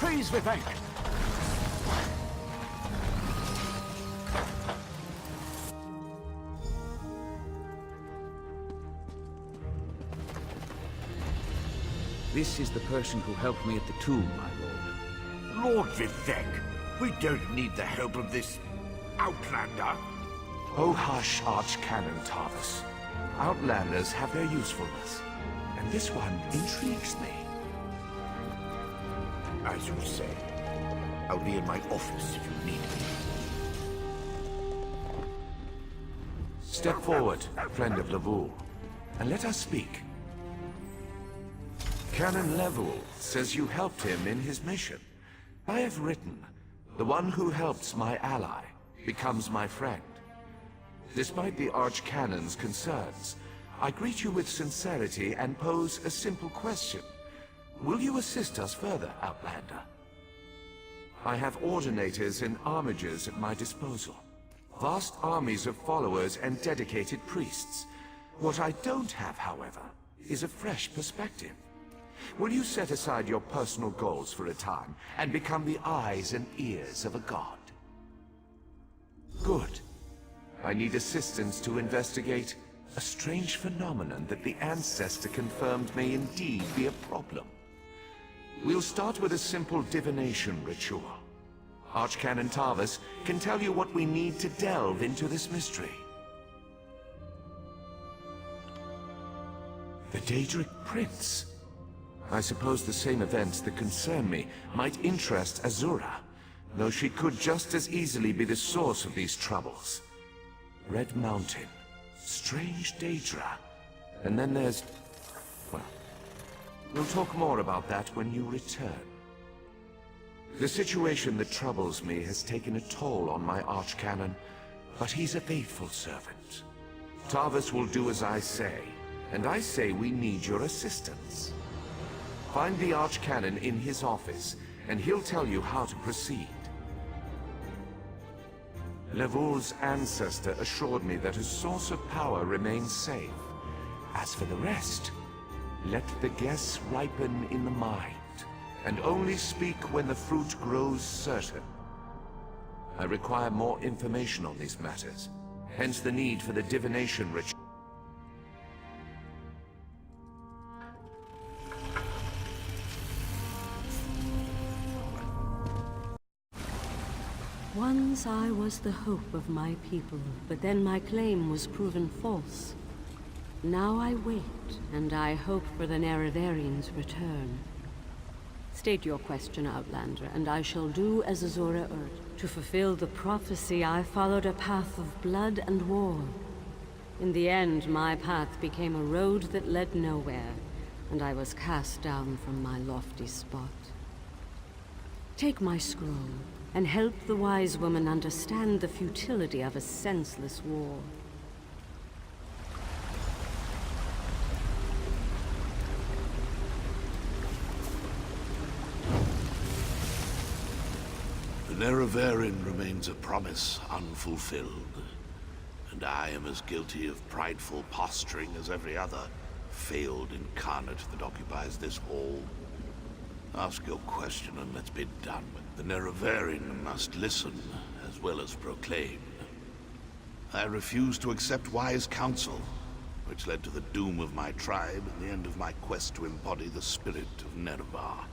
Please, vivic. This is the person who helped me at the tomb, my lord. Lord Vivek, we don't need the help of this outlander. Oh hush, Archcanon Tarvis. Outlanders have their usefulness, and this one intrigues me. As you say, I'll be in my office if you need me. Step forward, friend of Levoul, and let us speak. Canon Levoul says you helped him in his mission. I have written, the one who helps my ally becomes my friend. Despite the Archcanon's concerns, I greet you with sincerity and pose a simple question. Will you assist us further, Outlander? I have ordinators and armigers at my disposal. Vast armies of followers and dedicated priests. What I don't have, however, is a fresh perspective. Will you set aside your personal goals for a time and become the eyes and ears of a god? Good. I need assistance to investigate a strange phenomenon that the Ancestor confirmed may indeed be a problem. We'll start with a simple divination ritual. Archcanon Tarvis can tell you what we need to delve into this mystery. The Daedric Prince. I suppose the same events that concern me might interest Azura, though she could just as easily be the source of these troubles. Red Mountain, strange Daedra, and then there's... well, we'll talk more about that when you return. The situation that troubles me has taken a toll on my Archcanon, but he's a faithful servant. Tarvis will do as I say, and I say we need your assistance. Find the Archcanon in his office, and he'll tell you how to proceed. Levoul's ancestor assured me that a source of power remains safe. As for the rest, let the guess ripen in the mind, and only speak when the fruit grows certain. I require more information on these matters, hence the need for the divination ritual. Once I was the hope of my people, but then my claim was proven false. Now I wait, and I hope for the Neravarine's return. State your question, Outlander, and I shall do as Azura urged. To fulfill the prophecy, I followed a path of blood and war. In the end, my path became a road that led nowhere, and I was cast down from my lofty spot. Take my scroll, and help the wise woman understand the futility of a senseless war. The neravarine remains a promise unfulfilled, and I am as guilty of prideful posturing as every other failed incarnate that occupies this hall. Ask your question and let's be done with it. The neravarine must listen as well as proclaim. I refuse to accept wise counsel, which led to the doom of my tribe and the end of my quest to embody the spirit of Nerevar.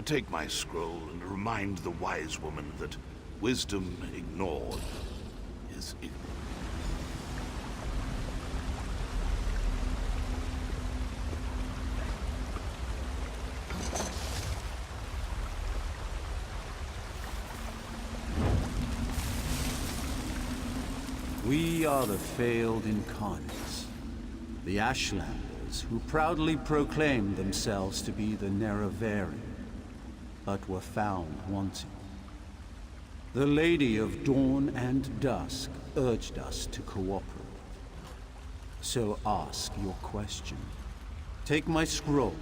Take my scroll and remind the wise woman that wisdom ignored is ignorant. We are the failed incarnates, the Ashlanders who proudly proclaimed themselves to be the Neravarine, but were found wanting. The Lady of Dawn and Dusk urged us to cooperate. So ask your question. Take my scroll,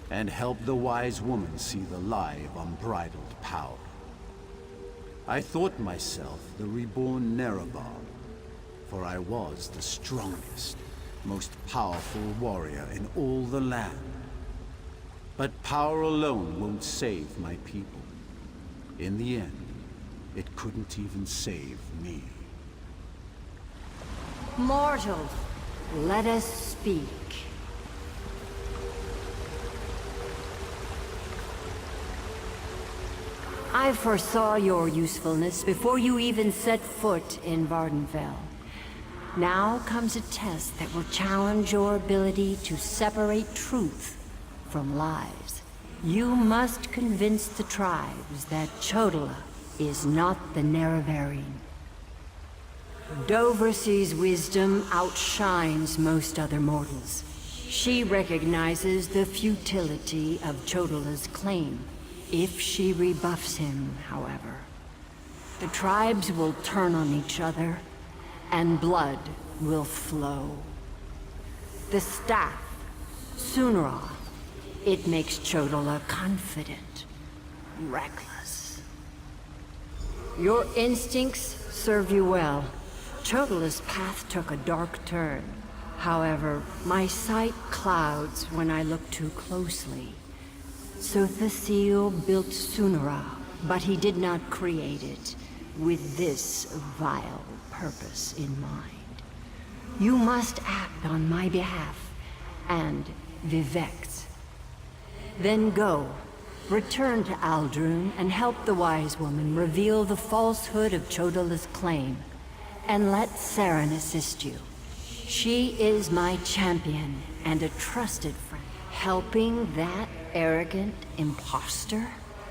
and help the wise woman see the lie of unbridled power. I thought myself the reborn Nerevar, for I was the strongest, most powerful warrior in all the land. But power alone won't save my people. In the end, it couldn't even save me. Mortal, let us speak. I foresaw your usefulness before you even set foot in Vardenfell. Now comes a test that will challenge your ability to separate truth from lies. You must convince the tribes that Chodola is not the neravarine. Doversy's wisdom outshines most other mortals. She recognizes the futility of Chodola's claim. If she rebuffs him, however, the tribes will turn on each other, and blood will flow. The staff, Sunra, it makes Chodola confident, reckless. Your instincts serve you well. Chodola's path took a dark turn. However, my sight clouds when I look too closely. Sothasil built Sunra, but he did not create it with this vile purpose in mind. You must act on my behalf, and Vivec's. Then go, return to Aldrun, and help the wise woman reveal the falsehood of Chodola's claim, and let Saren assist you. She is my champion and a trusted friend. Helping that arrogant imposter?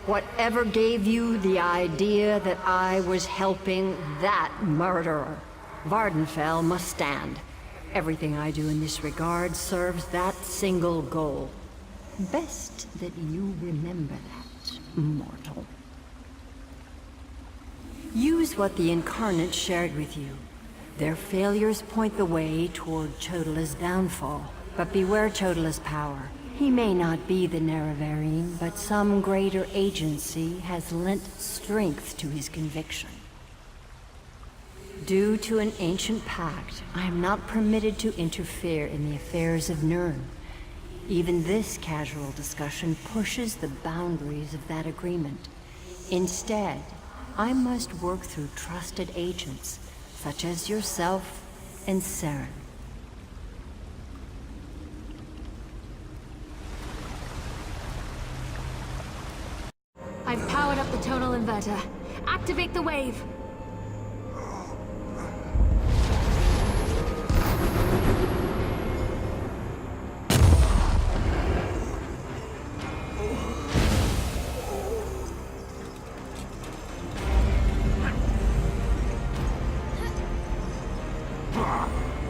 Whatever gave you the idea that I was helping that murderer? Vardenfell must stand. Everything I do in this regard serves that single goal. Best that you remember that, mortal. Use what the Incarnate shared with you. Their failures point the way toward Chodola's downfall. But beware Chodola's power. He may not be the neravarine, but some greater agency has lent strength to his conviction. Due to an ancient pact, I am not permitted to interfere in the affairs of Nirn. Even this casual discussion pushes the boundaries of that agreement. Instead, I must work through trusted agents, such as yourself and Saren. I've powered up the tonal inverter. Activate the wave!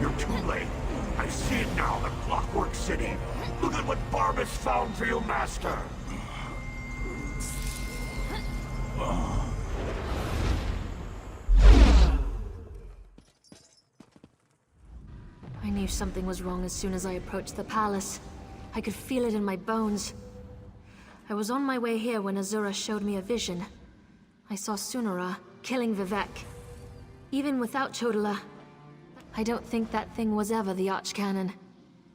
You're too late. I see it now, the Clockwork City. Look at what Barbus found for your master. I knew something was wrong as soon as I approached the palace. I could feel it in my bones. I was on my way here when Azura showed me a vision. I saw Sunra killing Vivic. Even without Chodola, I don't think that thing was ever the Archcanon.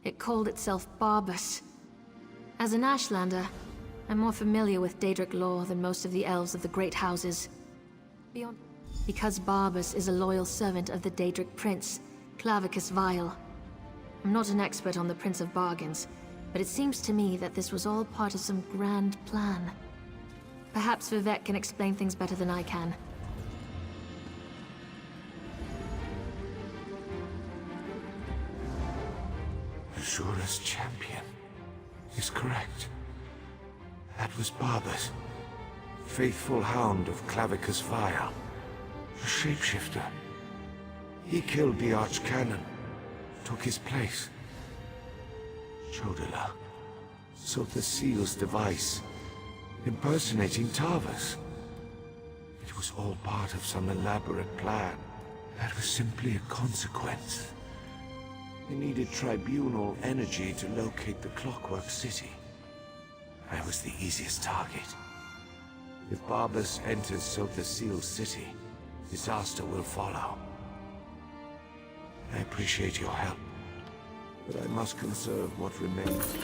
It called itself Barbus. As an Ashlander, I'm more familiar with Daedric lore than most of the elves of the Great Houses. Because Barbus is a loyal servant of the Daedric Prince, Clavicus Vile. I'm not an expert on the Prince of Bargains, but it seems to me that this was all part of some grand plan. Perhaps Vivec can explain things better than I can. Azura's champion is correct. That was Barbus, faithful hound of Clavicus Vile, a shapeshifter. He killed the Archcanon, took his place. Chodola sought the seal's device, impersonating Tarvus. It was all part of some elaborate plan. That was simply a consequence. They needed tribunal energy to locate the Clockwork City. I was the easiest target. If Barbus enters Sothasil's city, disaster will follow. I appreciate your help, but I must conserve what remains.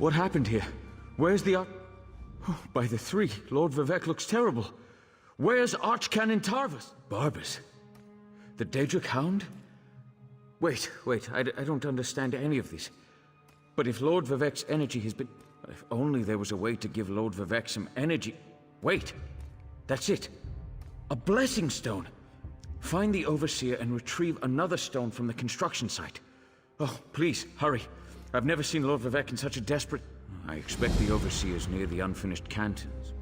What happened here? Where's the Oh, by the three, Lord Vivec looks terrible. Where's Archcanon Tarvus? Barbus? The Daedric Hound? Wait, I don't understand any of this. But if Lord Vivec's energy has been... If only there was a way to give Lord Vivec some energy... Wait! That's it! A blessing stone! Find the Overseer and retrieve another stone from the construction site. Oh, please, hurry. I've never seen Lord Vivec in such a desperate... I expect the Overseer's near the unfinished cantons.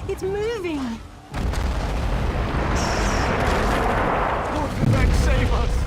It's moving! Lord Vivec, save us!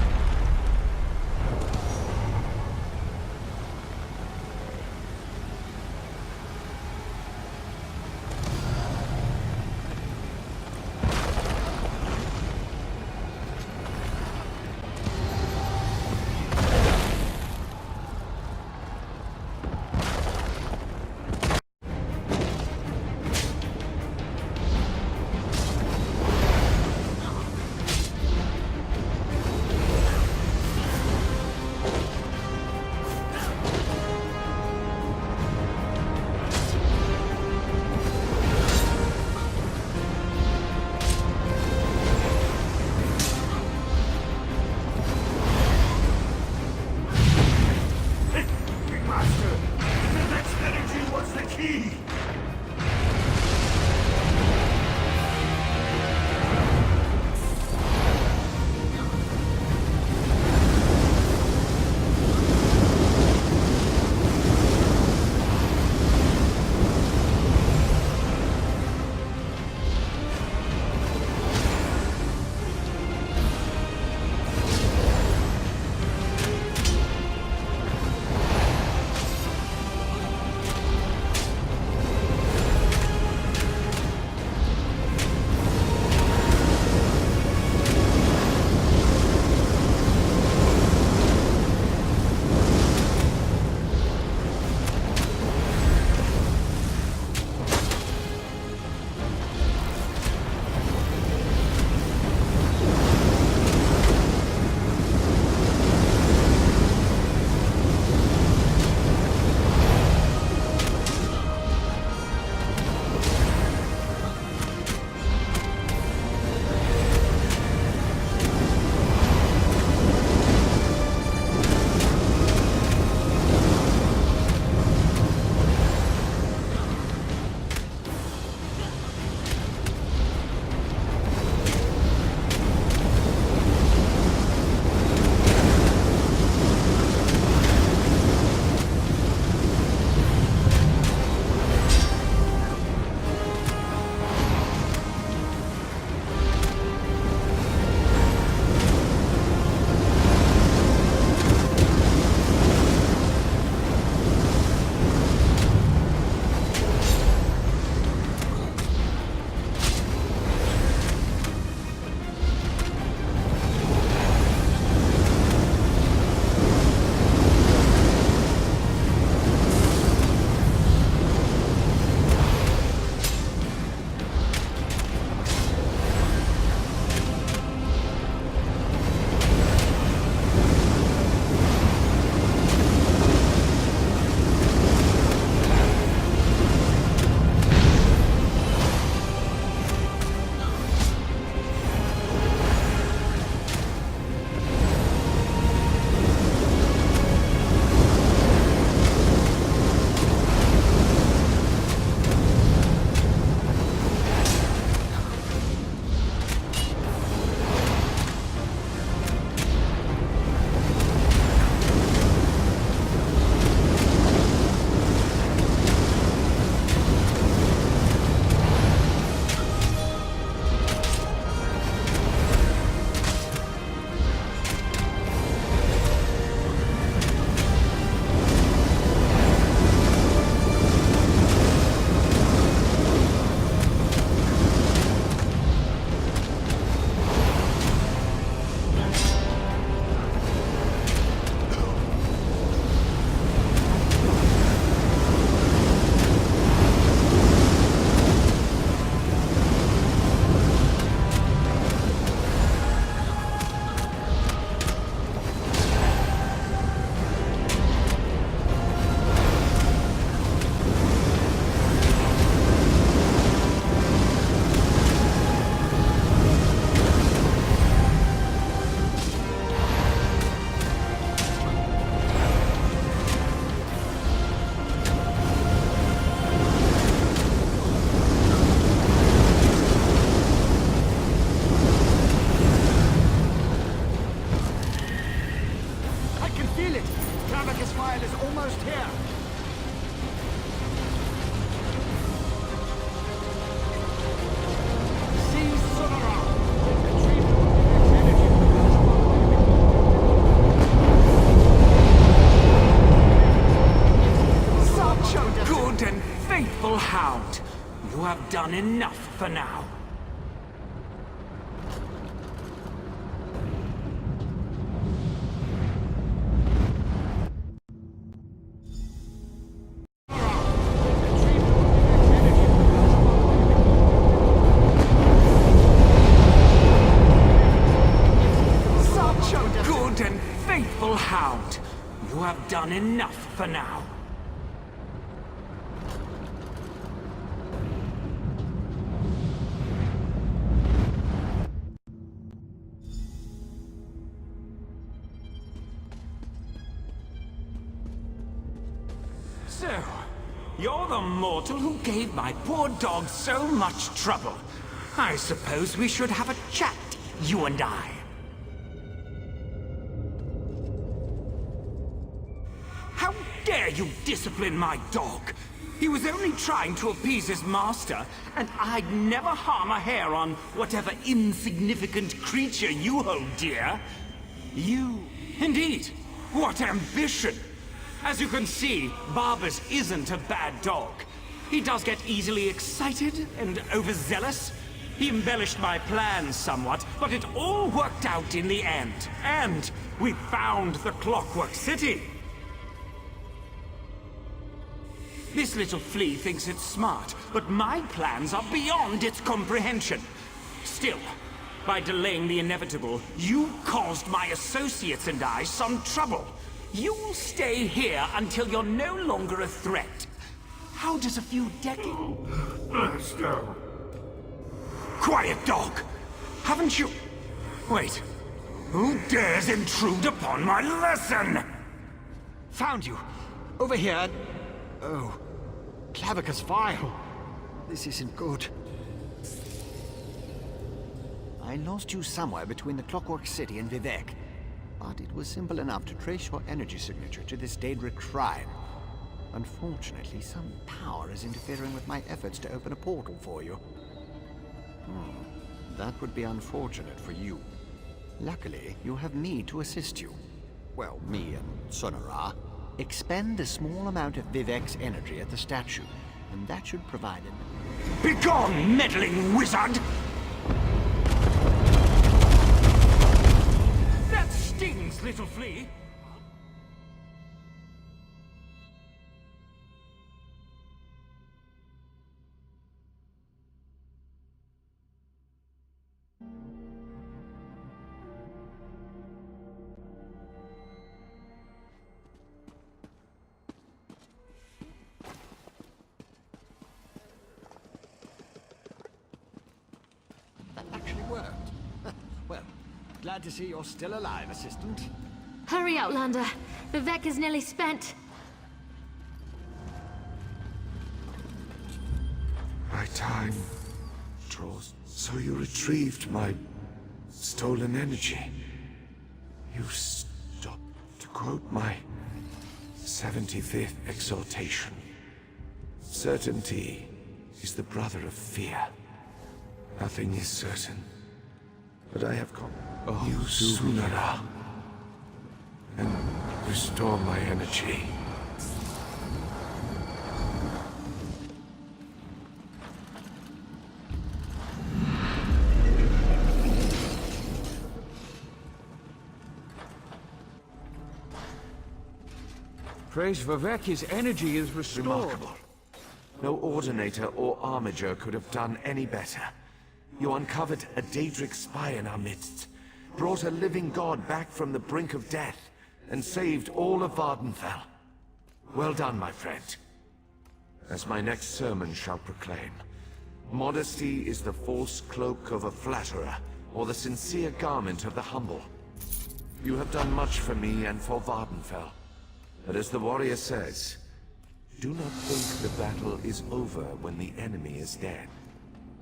Clavicus file is almost here! Seize Sonora! Retrieve Such a good and faithful hound! You have done enough for now. Such a good and faithful hound! You have done enough for now. So, you're the mortal who gave my poor dog so much trouble. I suppose we should have a chat, you and I. How dare you discipline my dog? He was only trying to appease his master, and I'd never harm a hair on whatever insignificant creature you hold dear. You... Indeed, what ambition! As you can see, Barbus isn't a bad dog. He does get easily excited and overzealous. He embellished my plans somewhat, but it all worked out in the end. And we found the Clockwork City. This little flea thinks it's smart, but my plans are beyond its comprehension. Still, by delaying the inevitable, you caused my associates and I some trouble. You'll stay here until you're no longer a threat. How does a few decades... Master! Quiet, dog! Haven't you... Wait. Who dares intrude upon my lesson? Found you! Over here! Oh. Clavicus file! This isn't good. I lost you somewhere between the Clockwork City and Vivic. But it was simple enough to trace your energy signature to this Daedric shrine. Unfortunately, some power is interfering with my efforts to open a portal for you. That would be unfortunate for you. Luckily, you have me to assist you. Well, me and Sonora. Expend a small amount of Vivec's energy at the statue, and that should provide it. Begone, meddling wizard! That stings, little flea! That actually worked. Well, glad to see you're still alive, Assistant. Hurry, Outlander. Vivec is nearly spent. My time draws. So you retrieved my stolen energy. You stopped, to quote my 75th exaltation. Certainty is the brother of fear. Nothing is certain. But I have come. You sooner and restore my energy. Praise Vivec, his energy is restored. Remarkable. No Ordinator or Armiger could have done any better. You uncovered a Daedric spy in our midst, brought a living god back from the brink of death, and saved all of Vardenfell. Well done, my friend. As my next sermon shall proclaim, modesty is the false cloak of a flatterer, or the sincere garment of the humble. You have done much for me and for Vardenfell. But as the warrior says, do not think the battle is over when the enemy is dead.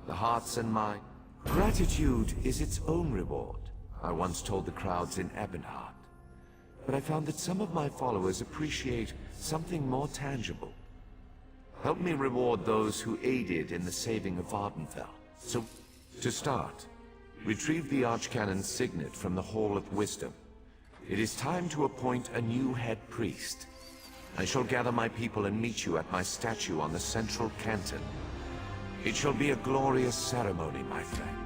The hearts and mind. Gratitude is its own reward, I once told the crowds in Ebonheart. but I found that some of my followers appreciate something more tangible. Help me reward those who aided in the saving of Vardenfell. So, to start, retrieve the Archcanon's signet from the Hall of Wisdom. It is time to appoint a new head priest. I shall gather my people and meet you at my statue on the central canton. It shall be a glorious ceremony, my friend.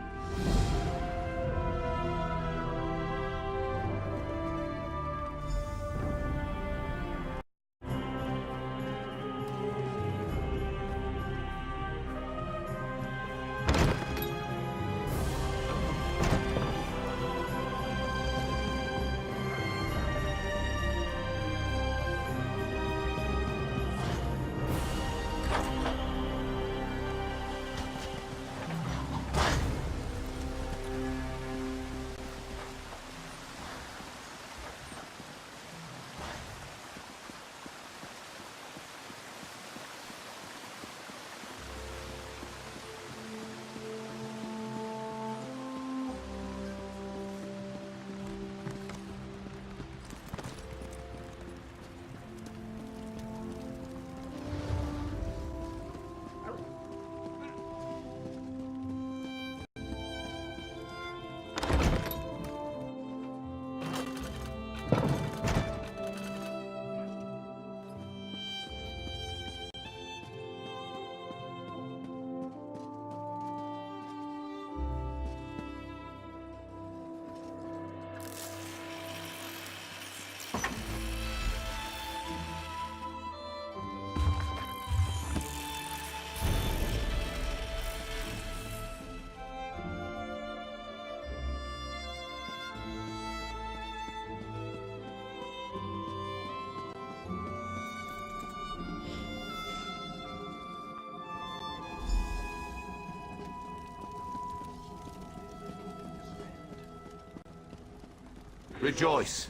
Rejoice.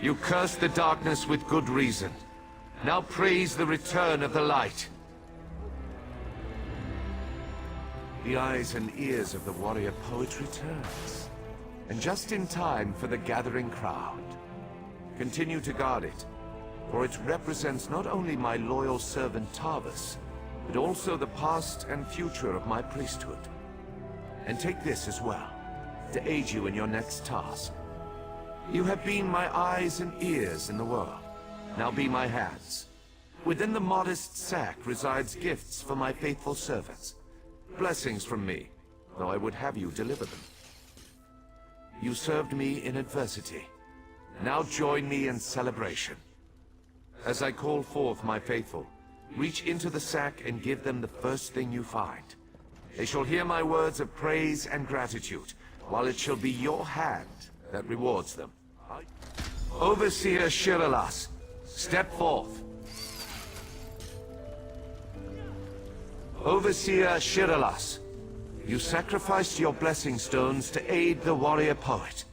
You cursed the darkness with good reason. Now praise the return of the light. The eyes and ears of the warrior poet returns. And just in time for the gathering crowd. Continue to guard it, for it represents not only my loyal servant Tarvus, but also the past and future of my priesthood. And take this as well, to aid you in your next task. You have been my eyes and ears in the world. Now be my hands. Within the modest sack resides gifts for my faithful servants. Blessings from me, though I would have you deliver them. You served me in adversity. Now join me in celebration. As I call forth my faithful, reach into the sack and give them the first thing you find. They shall hear my words of praise and gratitude, while it shall be your hand that rewards them. Overseer Shiralas, step forth. Overseer Shiralas, you sacrificed your blessing stones to aid the warrior poet.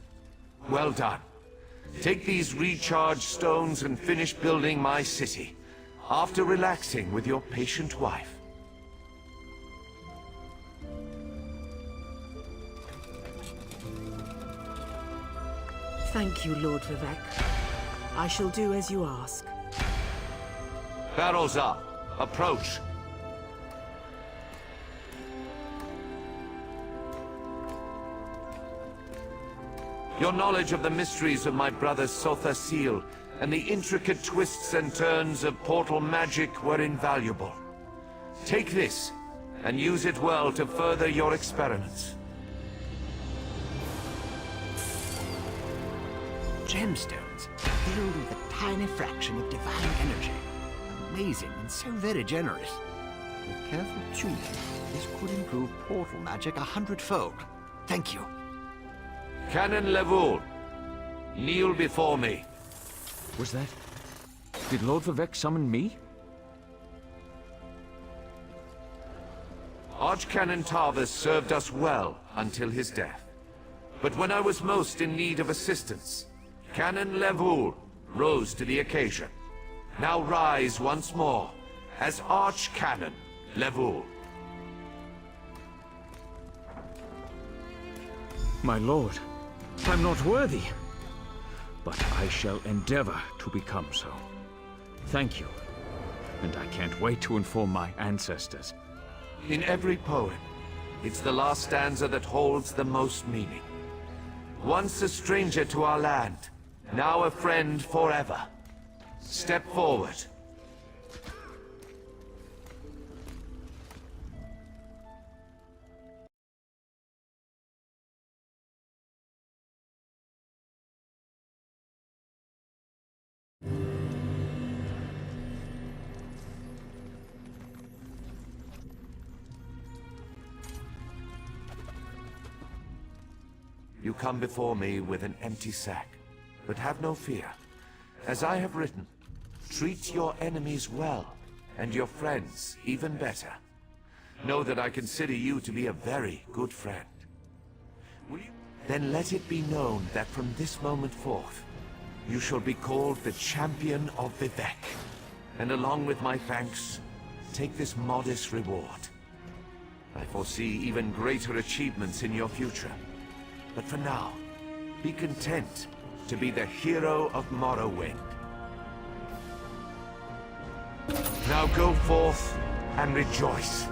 Well done. Take these recharged stones and finish building my city, after relaxing with your patient wife. Thank you, Lord Vivec. I shall do as you ask. Barrels up. Approach. Your knowledge of the mysteries of my brother Sotha Seal and the intricate twists and turns of portal magic were invaluable. Take this and use it well to further your experiments. Gemstones, filled with a tiny fraction of divine energy. Amazing and so very generous. With careful tuning, this could improve portal magic 100-fold. Thank you. Canon Levoul, kneel before me. Was that... Did Lord Vivec summon me? Archcanon Tarvus served us well until his death. But when I was most in need of assistance, Canon Levoul rose to the occasion. Now rise once more as Archcanon Levoul. My lord, I'm not worthy. but I shall endeavor to become so. Thank you, and I can't wait to inform my ancestors. In every poem, it's the last stanza that holds the most meaning. Once a stranger to our land, now a friend forever. Step forward. You come before me with an empty sack, but have no fear. As I have written, treat your enemies well, and your friends even better. Know that I consider you to be a very good friend. Then let it be known that from this moment forth, you shall be called the Champion of Vivic, and along with my thanks, take this modest reward. I foresee even greater achievements in your future. But for now, be content to be the hero of Morrowind. Now go forth and rejoice.